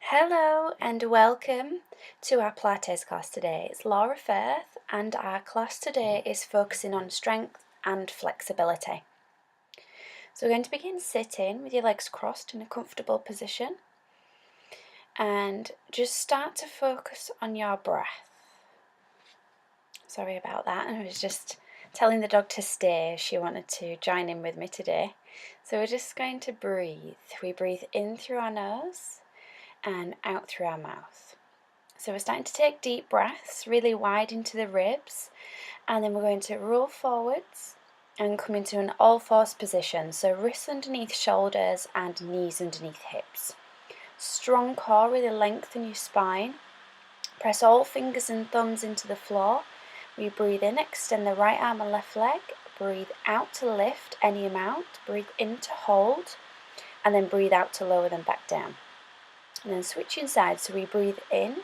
Hello and welcome to our Pilates class today. It's Laura Firth and our class today is focusing on strength and flexibility. So we're going to begin sitting with your legs crossed in a comfortable position and just start to focus on your breath. Sorry about that, I was just telling the dog to stay. She wanted to join in with me today. So we're just going to breathe. We breathe in through our nose and out through our mouth. So we're starting to take deep breaths, really wide into the ribs, and then we're going to roll forwards and come into an all-fours position. So wrists underneath shoulders and knees underneath hips. Strong core, really lengthen your spine. Press all fingers and thumbs into the floor. We breathe in, extend the right arm and left leg. Breathe out to lift any amount. Breathe in to hold, and then breathe out to lower them back down. And then switching sides, so we breathe in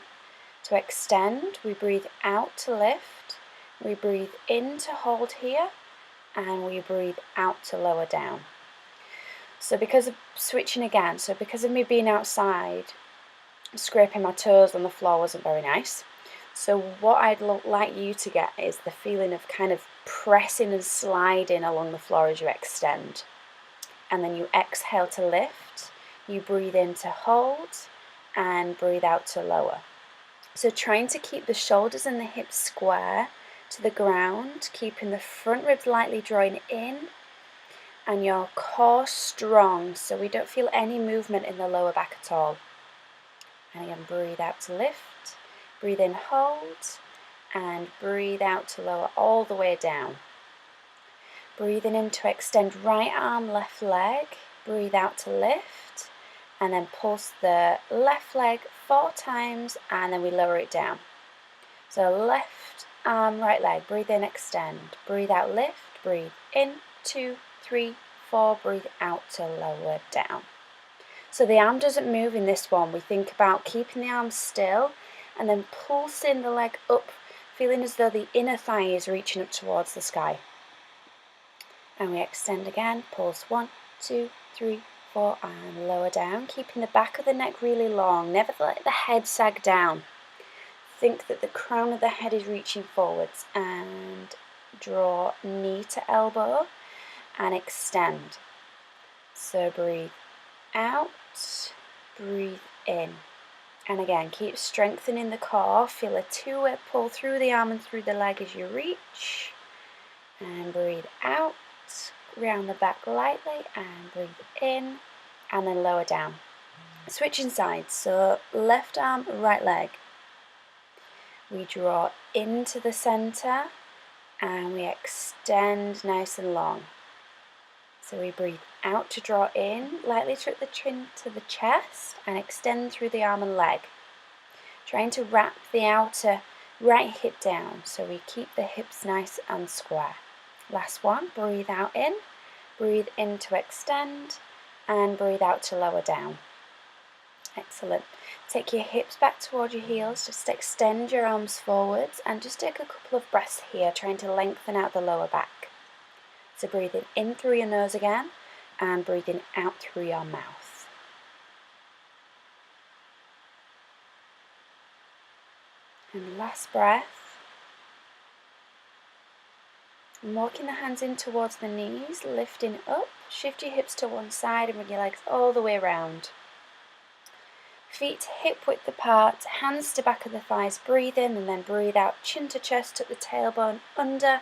to extend, we breathe out to lift, we breathe in to hold here, and we breathe out to lower down. So because of switching again, so because of me being outside, scraping my toes on the floor wasn't very nice. So what I'd like you to get is the feeling of kind of pressing and sliding along the floor as you extend. And then you exhale to lift, you breathe in to hold, and breathe out to lower. So trying to keep the shoulders and the hips square to the ground, keeping the front ribs lightly drawing in and your core strong so we don't feel any movement in the lower back at all. And again, breathe out to lift, breathe in, hold, and breathe out to lower all the way down. Breathing in to extend right arm, left leg, breathe out to lift, and then pulse the left leg 4 times and then we lower it down. So left arm, right leg, breathe in, extend, breathe out, lift, breathe in, 2, 3, 4, breathe out to lower down. So the arm doesn't move in this one. We think about keeping the arm still and then pulsing the leg up, feeling as though the inner thigh is reaching up towards the sky. And we extend again, pulse 1, 2, 3, 4, and lower down, keeping the back of the neck really long. Never let the head sag down. Think that the crown of the head is reaching forwards, and draw knee to elbow and extend. So breathe out, breathe in. And again, keep strengthening the core. Feel a 2-way pull through the arm and through the leg as you reach. And breathe out. Round the back lightly and breathe in and then lower down. Switching sides, so left arm, right leg. We draw into the center and we extend nice and long. So we breathe out to draw in, lightly tuck the chin to the chest and extend through the arm and leg. Trying to wrap the outer right hip down so we keep the hips nice and square. Last one, breathe out in, breathe in to extend, and breathe out to lower down. Excellent. Take your hips back toward your heels, just extend your arms forwards, and just take a couple of breaths here, trying to lengthen out the lower back. So breathing in through your nose again, and breathing out through your mouth. And last breath. And walking the hands in towards the knees, lifting up, shift your hips to one side and bring your legs all the way around. Feet hip width apart, hands to back of the thighs, breathe in and then breathe out, chin to chest, tuck the tailbone under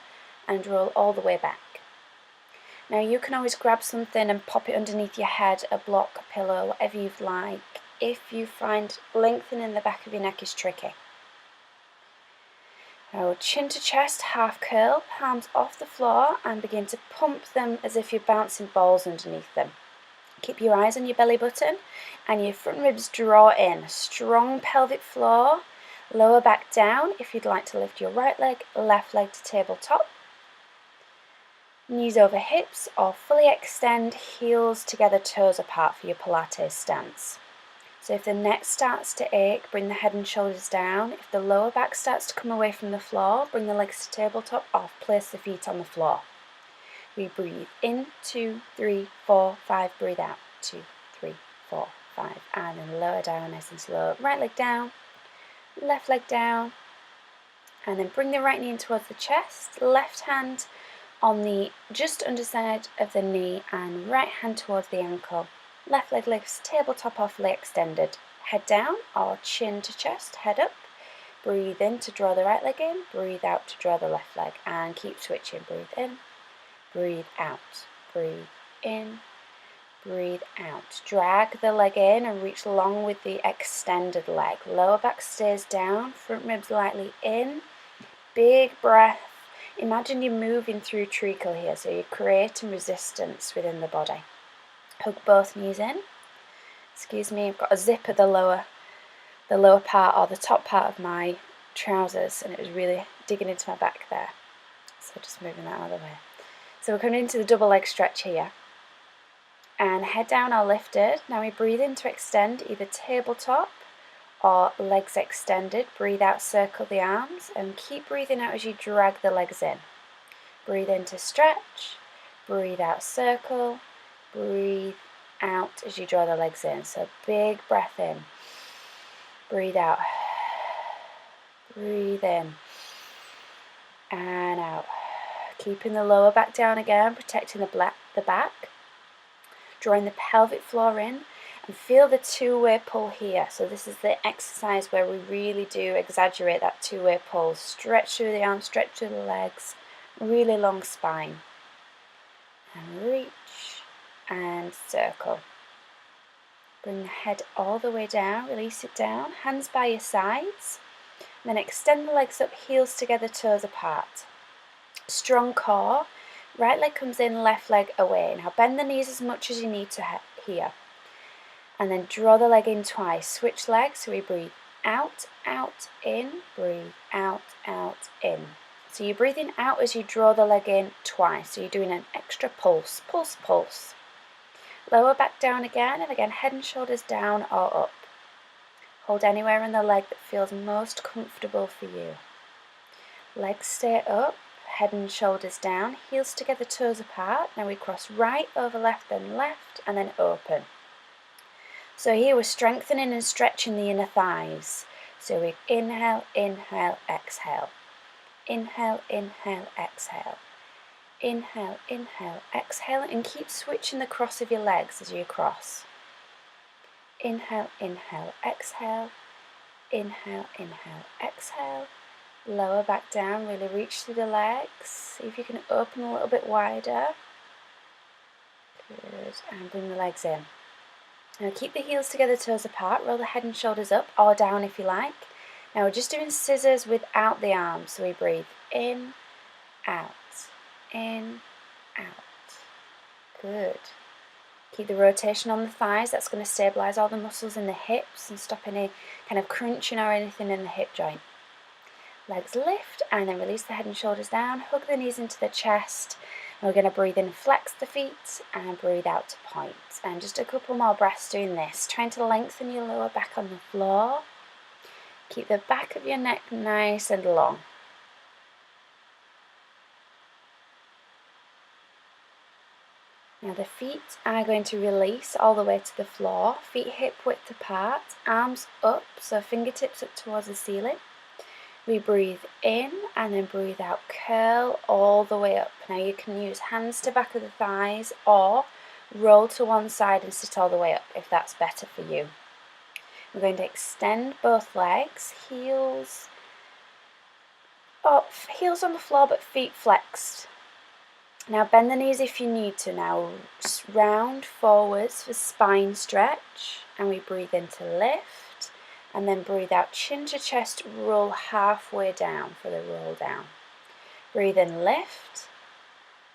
and roll all the way back. Now you can always grab something and pop it underneath your head, a block, a pillow, whatever you'd like, if you find lengthening the back of your neck is tricky. Now chin to chest, half curl, palms off the floor and begin to pump them as if you're bouncing balls underneath them. Keep your eyes on your belly button and your front ribs draw in. Strong pelvic floor, lower back down if you'd like to lift your right leg, left leg to tabletop. Knees over hips or fully extend, heels together, toes apart for your Pilates stance. So if the neck starts to ache, bring the head and shoulders down. If the lower back starts to come away from the floor, bring the legs to tabletop or place the feet on the floor. We breathe in, 2, 3, 4, 5, breathe out, 2, 3, 4, 5. And then lower down nice and slow. Right leg down, left leg down. And then bring the right knee in towards the chest, left hand on the just underside of the knee and right hand towards the ankle. Left leg lifts, tabletop or fully extended. Head down or chin to chest, head up. Breathe in to draw the right leg in, breathe out to draw the left leg, and keep switching. Breathe in, breathe out, breathe in, breathe out. Drag the leg in and reach long with the extended leg. Lower back stays down, front ribs lightly in. Big breath. Imagine you're moving through treacle here, so you're creating resistance within the body. Hug both knees in. Excuse me, I've got a zip at the lower part or the top part of my trousers, and it was really digging into my back there. So just moving that out of the way. So we're coming into the double leg stretch here. And head down or lifted. Now we breathe in to extend, either tabletop or legs extended. Breathe out, circle the arms, and keep breathing out as you drag the legs in. Breathe in to stretch, breathe out, circle, breathe out as you draw the legs in. So big breath in, breathe out, breathe in, and out. Keeping the lower back down again, protecting the back, drawing the pelvic floor in, and feel the two-way pull here. So this is the exercise where we really do exaggerate that two-way pull. Stretch through the arms, stretch through the legs, really long spine. And reach and circle. Bring the head all the way down, release it down, hands by your sides. Then extend the legs up, heels together, toes apart. Strong core. Right leg comes in, left leg away. Now bend the knees as much as you need to here. And then draw the leg in twice. Switch legs, so we breathe out, out, in. Breathe out, out, in. So you're breathing out as you draw the leg in twice. So you're doing an extra pulse, pulse, pulse. Lower back down again, and again head and shoulders down or up. Hold anywhere in the leg that feels most comfortable for you. Legs stay up, head and shoulders down, heels together, toes apart. Now we cross right over left, then open. So here we're strengthening and stretching the inner thighs. So we inhale, inhale, exhale. Inhale, inhale, exhale. Inhale, inhale, exhale, and keep switching the cross of your legs as you cross. Inhale, inhale, exhale. Inhale, inhale, exhale. Lower back down, really reach through the legs. See if you can open a little bit wider. Good, and bring the legs in. Now keep the heels together, toes apart, roll the head and shoulders up or down if you like. Now we're just doing scissors without the arms, so we breathe in, out, in, out. Good. Keep the rotation on the thighs, that's going to stabilise all the muscles in the hips and stop any kind of crunching or anything in the hip joint. Legs lift and then release the head and shoulders down, hug the knees into the chest. We're going to breathe in, flex the feet, and breathe out to point. And just a couple more breaths doing this, trying to lengthen your lower back on the floor. Keep the back of your neck nice and long. Now the feet are going to release all the way to the floor, feet hip width apart, arms up, so fingertips up towards the ceiling. We breathe in and then breathe out, curl all the way up. Now you can use hands to back of the thighs or roll to one side and sit all the way up if that's better for you. We're going to extend both legs, heels up, heels on the floor but feet flexed. Now bend the knees if you need to. Now round forwards for spine stretch, and we breathe in to lift. And then breathe out, chin to chest, roll halfway down for the roll down. Breathe in, lift.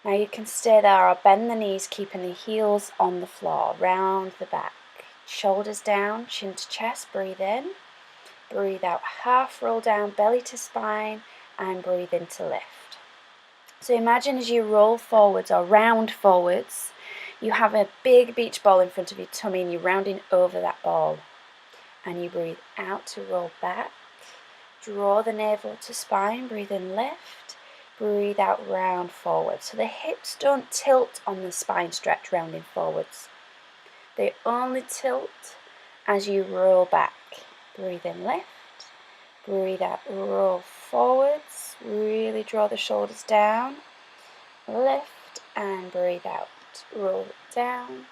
Now you can stay there or bend the knees, keeping the heels on the floor, round the back. Shoulders down, chin to chest, breathe in. Breathe out, half roll down, belly to spine, and breathe in to lift. So imagine as you roll forwards or round forwards, you have a big beach ball in front of your tummy and you're rounding over that ball. And you breathe out to roll back. Draw the navel to spine. Breathe in, lift. Breathe out, round forward. So the hips don't tilt on the spine stretch, rounding forwards. They only tilt as you roll back. Breathe in, lift. Breathe out, roll forwards. Really draw the shoulders down. Lift and breathe out. Roll it down.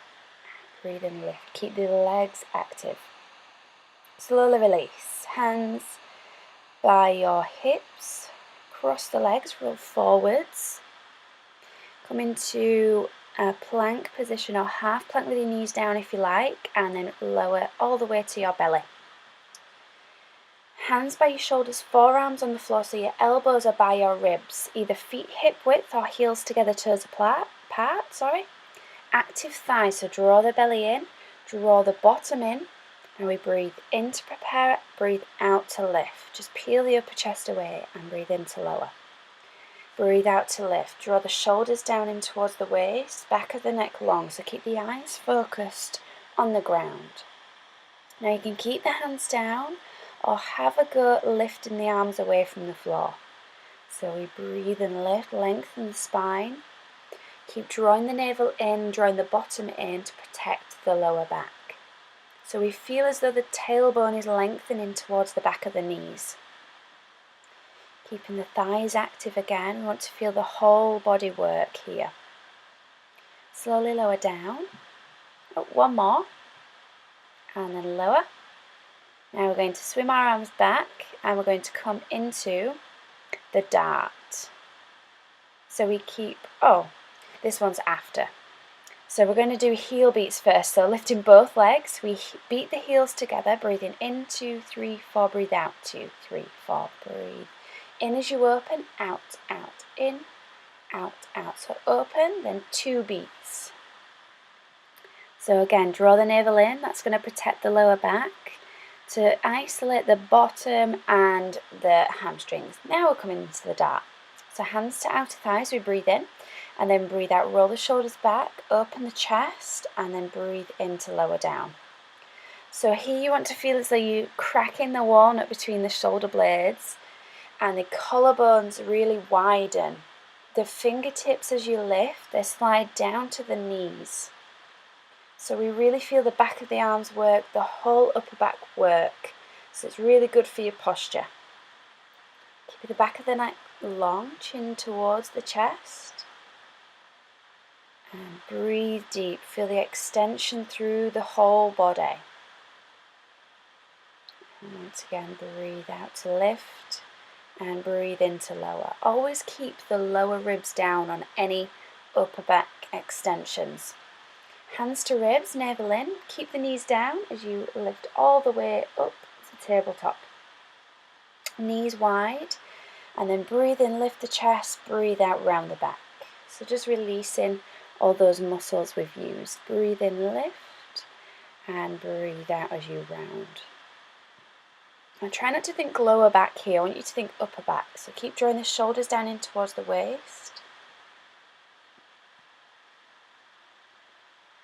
Breathe in, lift. Keep the legs active. Slowly release. Hands by your hips. Cross the legs, roll forwards. Come into a plank position or half plank with your knees down if you like, and then lower all the way to your belly. Hands by your shoulders, forearms on the floor so your elbows are by your ribs, either feet hip width or heels together, toes apart. Active thighs, so draw the belly in, draw the bottom in, and we breathe in to prepare, breathe out to lift. Just peel the upper chest away and breathe in to lower. Breathe out to lift. Draw the shoulders down in towards the waist, back of the neck long, so keep the eyes focused on the ground. Now you can keep the hands down or have a go lifting the arms away from the floor. So we breathe and lift, lengthen the spine. Keep drawing the navel in, drawing the bottom in to protect the lower back. So we feel as though the tailbone is lengthening towards the back of the knees. Keeping the thighs active again. We want to feel the whole body work here. Slowly lower down. Oh, one more. And then lower. Now we're going to swim our arms back and we're going to come into the dart. So we keep, this one's after. So we're going to do heel beats first. So lifting both legs, we beat the heels together, breathing in, 2, 3, 4, breathe out, 2, 3, 4, breathe. In as you open, out, out, in, out, out. So open, then 2 beats. So again, draw the navel in, that's going to protect the lower back to isolate the bottom and the hamstrings. Now we're coming into the dart. So hands to outer thighs, we breathe in, and then breathe out, roll the shoulders back, open the chest, and then breathe in to lower down. So here you want to feel as though you're cracking the walnut between the shoulder blades, and the collarbones really widen. The fingertips as you lift, they slide down to the knees. So we really feel the back of the arms work, the whole upper back work. So it's really good for your posture. Keep the back of the neck long, chin towards the chest. And breathe deep, feel the extension through the whole body. And once again, breathe out to lift and breathe in to lower. Always keep the lower ribs down on any upper back extensions. Hands to ribs, navel in, keep the knees down as you lift all the way up to tabletop. Knees wide, and then breathe in, lift the chest, breathe out round the back. So just releasing all those muscles we've used. Breathe in, lift, and breathe out as you round. Now try not to think lower back here, I want you to think upper back. So keep drawing the shoulders down in towards the waist.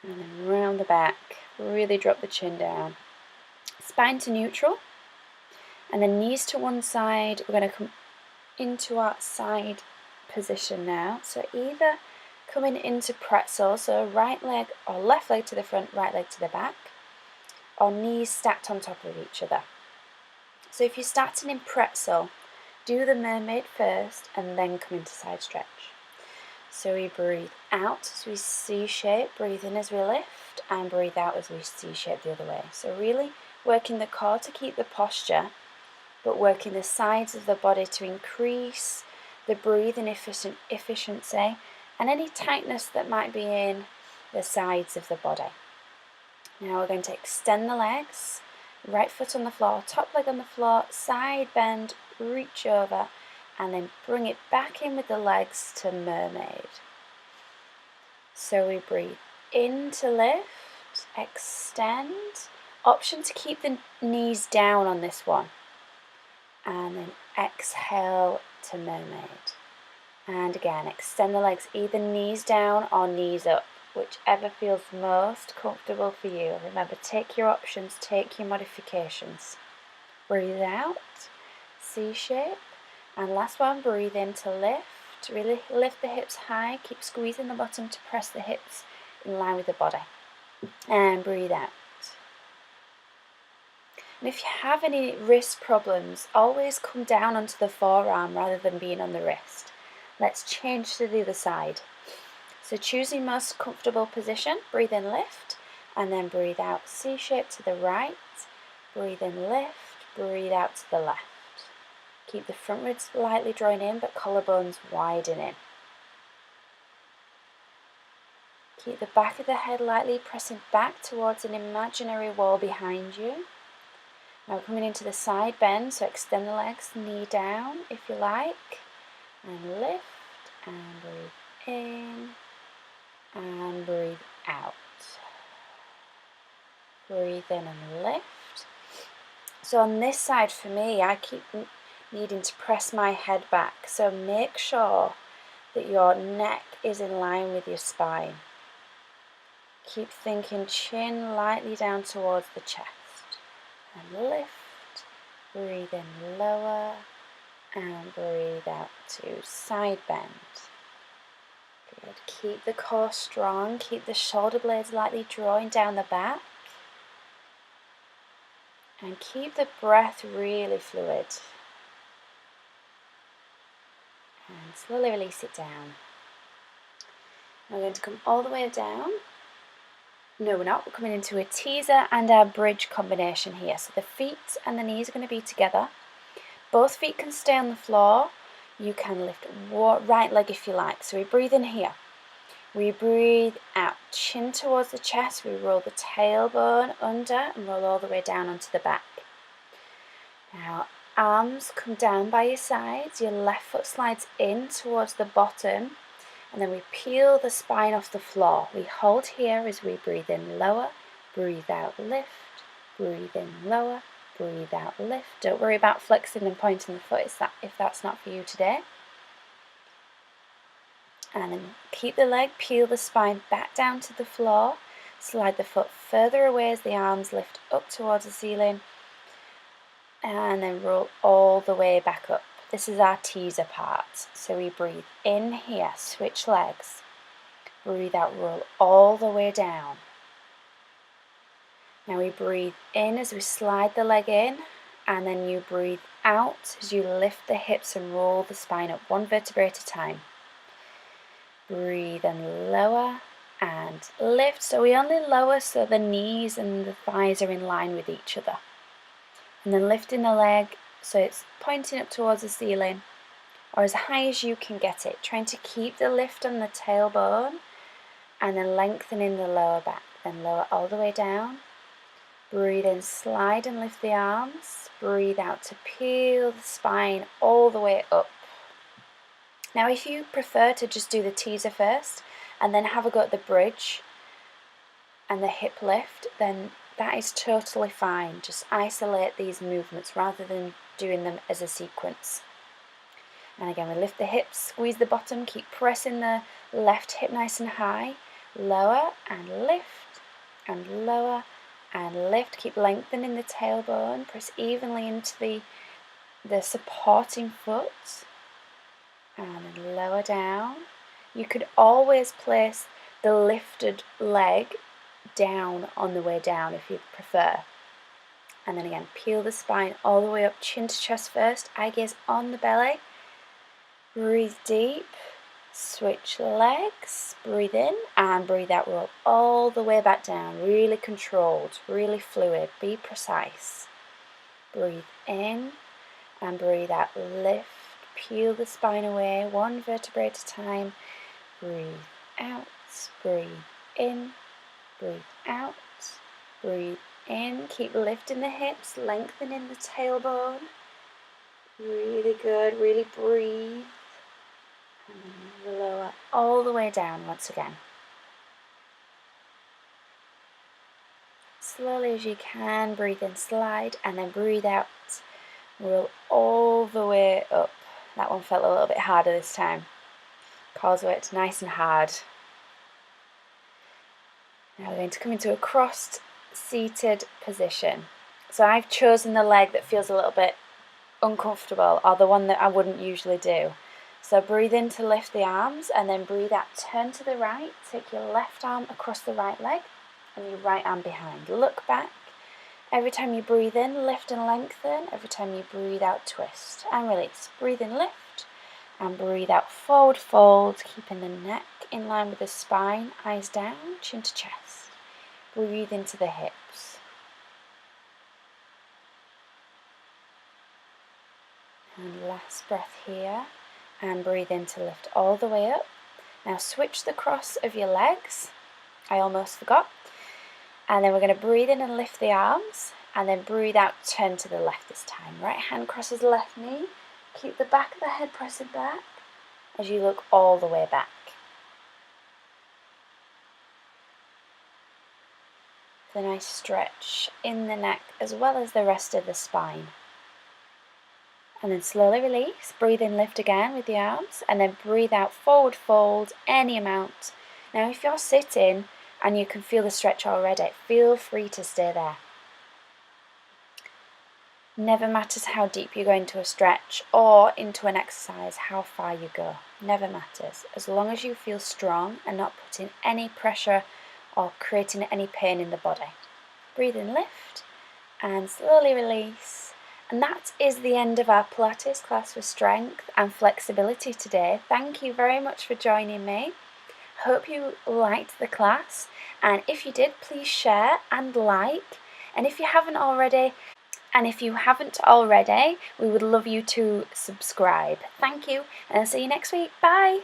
And then round the back, really drop the chin down. Spine to neutral, and then knees to one side. We're going to come into our side position now. So either coming into pretzel, so right leg or left leg to the front, right leg to the back, or knees stacked on top of each other. So if you're starting in pretzel, do the mermaid first and then come into side stretch. So we breathe out as we C-shape, breathe in as we lift, and breathe out as we C-shape the other way. So really working the core to keep the posture, but working the sides of the body to increase the breathing efficiency and any tightness that might be in the sides of the body. Now we're going to extend the legs, right foot on the floor, top leg on the floor, side bend, reach over, and then bring it back in with the legs to mermaid. So we breathe in to lift, extend, option to keep the knees down on this one, and then exhale to mermaid. And again, extend the legs, either knees down or knees up, whichever feels most comfortable for you. Remember, take your options, take your modifications. Breathe out, C-shape. And last one, breathe in to lift. Really lift the hips high. Keep squeezing the bottom to press the hips in line with the body. And breathe out. And if you have any wrist problems, always come down onto the forearm rather than being on the wrist. Let's change to the other side. So choose your most comfortable position, breathe in, lift, and then breathe out, C-shape to the right, breathe in, lift, breathe out to the left. Keep the front ribs slightly drawn in, but collarbones widening. Keep the back of the head lightly pressing back towards an imaginary wall behind you. Now we're coming into the side bend, so extend the legs, knee down if you like, and lift, and breathe in, and breathe out. Breathe in and lift. So on this side for me, I keep needing to press my head back, so make sure that your neck is in line with your spine. Keep thinking chin lightly down towards the chest, and lift, breathe in, lower, and breathe out to side bend. Good. Keep the core strong, keep the shoulder blades lightly drawing down the back, and keep the breath really fluid. And slowly release it down. We're going to come all the way down. No, we're not. We're coming into a teaser and our bridge combination here. So the feet and the knees are going to be together. Both feet can stay on the floor. You can lift right leg if you like. So we breathe in here. We breathe out, chin towards the chest. We roll the tailbone under and roll all the way down onto the back. Now, arms come down by your sides. Your left foot slides in towards the bottom. And then we peel the spine off the floor. We hold here as we breathe in, lower, breathe out, lift, breathe in, lower, breathe out, lift. Don't worry about flexing and pointing the foot if that's not for you today. And then keep the leg, peel the spine back down to the floor, slide the foot further away as the arms lift up towards the ceiling, and then roll all the way back up. This is our teaser part. So we breathe in here, switch legs. Breathe out, roll all the way down. Now we breathe in as we slide the leg in, and then you breathe out as you lift the hips and roll the spine up, one vertebrae at a time. Breathe and lower and lift. So we only lower so the knees and the thighs are in line with each other. And then lifting the leg so it's pointing up towards the ceiling or as high as you can get it, trying to keep the lift on the tailbone and then lengthening the lower back. Then lower all the way down. Breathe in, slide and lift the arms. Breathe out to peel the spine all the way up. Now if you prefer to just do the teaser first and then have a go at the bridge and the hip lift, then that is totally fine. Just isolate these movements rather than doing them as a sequence. And again, we lift the hips, squeeze the bottom, keep pressing the left hip nice and high. Lower and lift, and lower and lift. Keep lengthening the tailbone, press evenly into the supporting foot. And then lower down. You could always place the lifted leg down on the way down if you prefer. And then again, peel the spine all the way up, chin to chest first, eye gaze on the belly. Breathe deep, switch legs, breathe in and breathe out, roll all the way back down, really controlled, really fluid, be precise. Breathe in and breathe out, lift, peel the spine away, one vertebrae at a time. Breathe out, breathe in, breathe out, breathe in, keep lifting the hips, lengthening the tailbone. Really good, really breathe. And then lower all the way down once again. Slowly as you can, breathe in, slide, and then breathe out. Roll all the way up. That one felt a little bit harder this time. Core worked nice and hard. Now we're going to come into a crossed seated position. So I've chosen the leg that feels a little bit uncomfortable, or the one that I wouldn't usually do. So breathe in to lift the arms and then breathe out, turn to the right, take your left arm across the right leg and your right arm behind. Look back Every time you breathe in, lift and lengthen. Every time you breathe out, twist and release. Breathe in, lift, and breathe out, forward fold, keeping the neck in line with the spine, eyes down, chin to chest. Breathe into the hips. And last breath here, and breathe in to lift all the way up. Now switch the cross of your legs. I almost forgot. And then we're going to breathe in and lift the arms, and then breathe out, turn to the left this time. Right hand crosses the left knee. Keep the back of the head pressing back as you look all the way back. The nice stretch in the neck as well as the rest of the spine. And then slowly release. Breathe in, lift again with the arms, and then breathe out, forward fold, any amount. Now if you're sitting and you can feel the stretch already, feel free to stay there. Never matters how deep you go into a stretch or into an exercise, how far you go. Never matters. As long as you feel strong and not putting any pressure or creating any pain in the body. Breathe in, lift, and slowly release. And that is the end of our Pilates class for strength and flexibility today. Thank you very much for joining me. Hope you liked the class, and if you did, please share and like. And if you haven't already, we would love you to subscribe. Thank you, and I'll see you next week. Bye!